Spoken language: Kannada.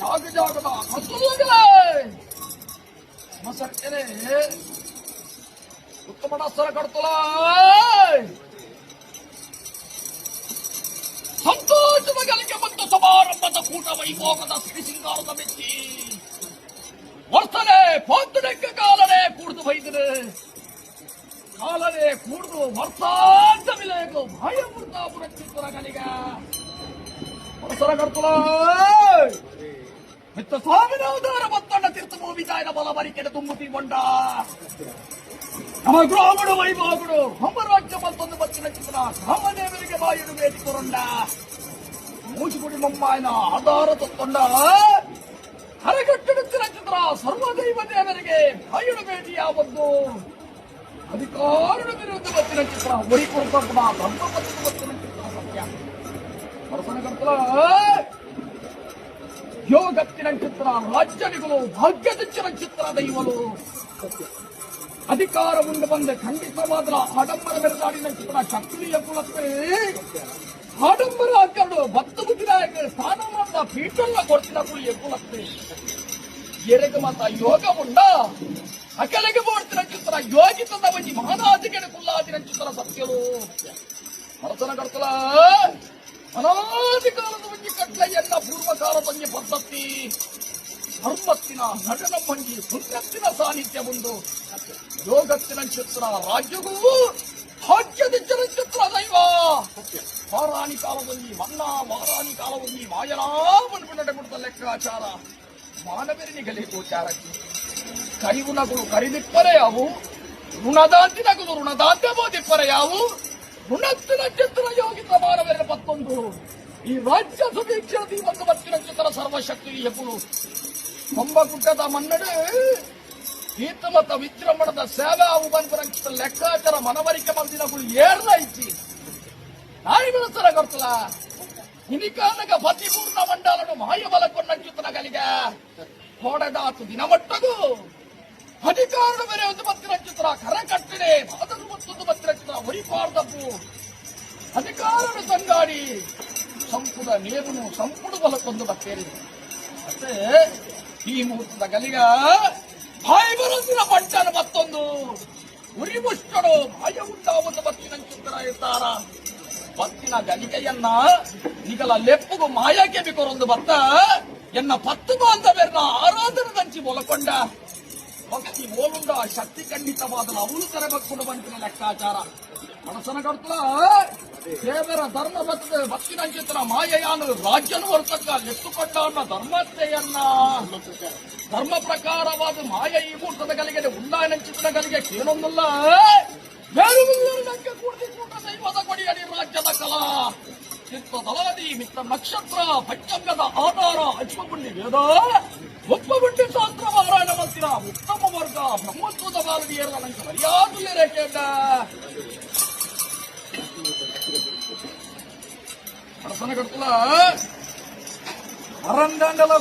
ಜಾಗದ ಹಸುವಾಗಲೇ ಮಸರ್ಕೆರೆ ಉತ್ತಮ ಸರ ಕಡ್ತಲ ಸಂತೋಷದ ಗಳಿಕೆ ಮತ್ತು ಸಮಾರಂಭದ ಕೂಟ ವೈಭೋಗದ ಸಿರಿ ಸಿಂಗಾರದ ಬೆಚ್ಚಿ ವರ್ತನೆ ಪೋತನೆಕ್ಕ ಕಾಲನೆ ಕೂಡ್ದು ಬೈದರೆ ಕಾಲನೆ ಕೂಡ್ದು ವರ್ತಾಂತ ವಿಲೇಗು ಭಯ ವೃತ್ತಾಪುರ ಚಿತ್ತರ ಕಲಿಗ ಸರ ಕಡ್ತಲ ಮಿತ್ರ ಸ್ವಾಮಿನ ಅವತಾರ ಮತ್ತೊಂಡ ತೀರ್ಥಭೂಮಿತಾಯನ ಬಲವರಿಕೆಡೆ ತುಂಬುತ್ತಿಕೊಂಡ ನಮ್ಮ ಗ್ರಾಮಡು ವೈಭವಗಳು ನಮ್ಮ ರಾಜ್ಯ ಮತ್ತೊಂದು ಬಚ್ಚಿನ ಚಿತ್ರ ರಾಮದೇವರಿಗೆ ಬಾಯಿಡು ಬೇಟಿಕೊಂಡ ಮೂಚಿಗುಡಿ ಮೊಮ್ಮಾಯನ ಆಧಾರ ತತ್ತೊಂಡ ಹರಗಟ್ಟಿಡುತ್ತಿನ ಚಿತ್ರ ಸರ್ವದೈವ ದೇವರಿಗೆ ಬಾಯಿಡು ಭೇಟಿಯಾವದ್ದು ಅಧಿಕಾರದ ವಿರುದ್ಧ ಬಚ್ಚಿನ ಚಿತ್ರ ಒಡಿ ಕೊಡ್ಕೊಂಡ ಧರ್ಮ ಬಚ್ಚಿನ ಚಿತ್ರ ಸತ್ಯ ಪರಸನಗಂತಲ ಯೋಗತ್ತಿನ ಚಿತ್ರ ರಾಜ್ಯನಿಗಳು ಭಾಗ್ಯದಚ್ಚಿನ ಚಿತ್ರ ದೈವಲು ಅಧಿಕಾರ ಮುಂದೆ ಬಂದೆ ಖಂಡಿತವಾದ ಆಡಂಬರ ಮೆರೆದಾಡಿನ ಚಿತ್ರ ಶಕ್ತಿಯ ಕುಲಕ್ಕೆ ಆಡಂಬರ ಹಾಕೊಂಡು ಭತ್ತ ಬುದ್ಧಿನಾಯಕ ಸ್ಥಾನಮಾನ ಪೀಠಲ್ಲ ಕೊಡ್ತಿನ ಕುಳಿಯ ಕುಲಕ್ಕೆ ಎರೆಗೆ ಮಾತ ಯೋಗ ಉಂಡ ಅಕಲೆಗೆ ಮಾಡ್ತಿನ ಚಿತ್ರ ಯೋಗಿತದ ಬಂದಿ ಮಹಾನಾದಿಗೆ ಕುಲ್ಲಾದಿನ ಚಿತ್ರ ಸತ್ಯರು ಮರಸನ ಕಡ್ತಲ ಅನಾದಿ ಕಾಲದ ಬಂಜಿ ಕಟ್ಲೆಯನ್ನ ಪೂರ್ವಕಾಲ ಬಂಜಿ ಪದ್ಧತಿ ಧರ್ಮತ್ತಿನ ನಟನ ಮಂಜಿ ಪುಣ್ಯತ್ತಿನ ಸಾನ್ನಿಧ್ಯ ಮುಂದು ಯೋಗತ್ತಿನ ಚಿತ್ರ ರಾಜ್ಯಗೂ ಭಾಗ್ಯದ ಚಿತ್ರ ದೈವ ವಾರಾಣಿ ಕಾಲದಲ್ಲಿ ಮನ್ನ ವಾರಾಣಿ ಕಾಲದಲ್ಲಿ ಮಾಯನಾಮನ್ ನಡೆಬಿಡ್ತ ಲೆಕ್ಕಾಚಾರ ಮಾನವರಿನಿಗಲೇ ಗೋಚಾರಕ್ಕೆ ಕರಿಗುಣಗಳು ಕರಿದಿಪ್ಪರೆ ಯಾವು ಋಣದಾಂತಿನಗಳು ಋಣದಾಂತ್ಯ ಬೋಧಿಪ್ಪರೆ ಯಾವು ಋಣತ್ತಿನ ಚಿತ್ರ ಯೋಗಿತ ಮಾನವರ ಮತ್ತೊಂದು ಈ ರಾಜ್ಯ ಸುಭೀಕ್ಷಣಿ ಒಂದು ಮತ್ತಿನ ಚಿತ್ರ ಸರ್ವಶಕ್ತಿ ಎಪ್ಪುಳು ಕೊಂಬಗುಡ್ಡದ ಮನ್ನಡೆ ಈತ ಮತ ವಿಜೃಂಭಣದ ಸೇವೆ ಅವು ಬಂದ ಲೆಕ್ಕಾಚಾರ ಮನವರಿಕೆ ಮಂದಿನಗಳು ಏರ್ಲೈತಿ ನಾಯಿ ಮನಸ್ಸರ ಗೊತ್ತಲ ಇನಿಕಾನಗ ಪತಿಪೂರ್ಣ ಮಂಡಲನು ಮಾಯಬಲ ಕೊನ್ನಂಚಿತನಗಲಿಗೆ ಹೊಡೆದಾತು ದಿನಮಟ್ಟಗೂ ಅಧಿಕಾರದ ಬೇರೆ ಒಂದು ಮತ್ತಿನ ಚಿತ್ರ ಕರಕಟ್ಟಿದೆ ಅದನ್ನು ಮತ್ತೊಂದು ಮತ್ತಿನ ಚಿತ್ರ ಹೊರಿಪಾರ್ದಪ್ಪು ಅಧಿಕಾರದ ಸಂಗಾಡಿ ಸಂಪುಟ ನೇರುನು ಸಂಪುಟ ಬಲಕ್ಕೊಂದು ಬತ್ತೇರಿದೆ ಮತ್ತೆ ಈ ಮುಹೂರ್ತದ ಗಲಿಗ ಬಾಯಿ ಬರೋದಿನ ಬಂಟನ ಮತ್ತೊಂದು ಉರಿ ಮುಷ್ಟರು ಭಯ ಉಂಟಾವುದು ಬತ್ತಿನ ಚಿತ್ರ ಇರ್ತಾರ ಬತ್ತಿನ ಗಲಿಗೆಯನ್ನ ನಿಗಲ ಲೆಪ್ಪುಗು ಮಾಯಕ್ಕೆ ಬಿಕೊರೊಂದು ಬತ್ತ ಎನ್ನ ಪತ್ತು ಬಾಂಧವ್ಯರನ್ನ ಆರಾಧನದಂಚಿ ಮೊಲಕೊಂಡ ಭಕ್ತಿ ಓಲುಂಡ ಶಕ್ತಿ ಖಂಡಿತವಾದ ಅವಳು ತರಬೇಕು ಬಂತಿನ ಲೆಕ್ಕಾಚಾರ ಮನಸನ ಕಡ್ತಲ ದೇವರ ಧರ್ಮ ಭಕ್ತಿನ ಚಿತ್ರ ಮಾಯೆಯಾನು ರಾಜ್ಯನು ಹೊರತಕ್ಕ ಎತ್ತುಕೊಂಡ ಅನ್ನೋ ಧರ್ಮತೆಯನ್ನ ಧರ್ಮ ಪ್ರಕಾರವಾದ ಮಾಯ ಈ ಮೂರ್ತದ ಗಲಿಗೆ ಉಂಡಾಯನ ಚಿತ್ರಗಳಿಗೆ ಕೇಳೊಂದಲ್ಲ ಬೇರೆ ಕೂಡಿಸಿಕೊಂಡ ದೈವದ ಕೊಡಿಯಡಿ ರಾಜ್ಯದ ಕಲಾ ಚಿತ್ರದಲಾದಿ ಮಿತ್ರ ನಕ್ಷತ್ರ ಪಂಚಾಂಗದ ಆಧಾರ ಅಶ್ವಗುಂಡಿ ವೇದ ಒಪ್ಪಗುಂಡಿ ಶಾಸ್ತ್ರ ಪಾರಾಯಣ ಮಂದಿರ ಉತ್ತಮ ವರ್ಗ ಬ್ರಹ್ಮತ್ವದ ಬಾಲದಿಯರ ನಂಗೆ ಮರ್ಯಾದೆಯ ರೇಖೆಯಲ್ಲ ಅರಸನ ಕಡ್ತಲ ಅರಂಗಂಡಲ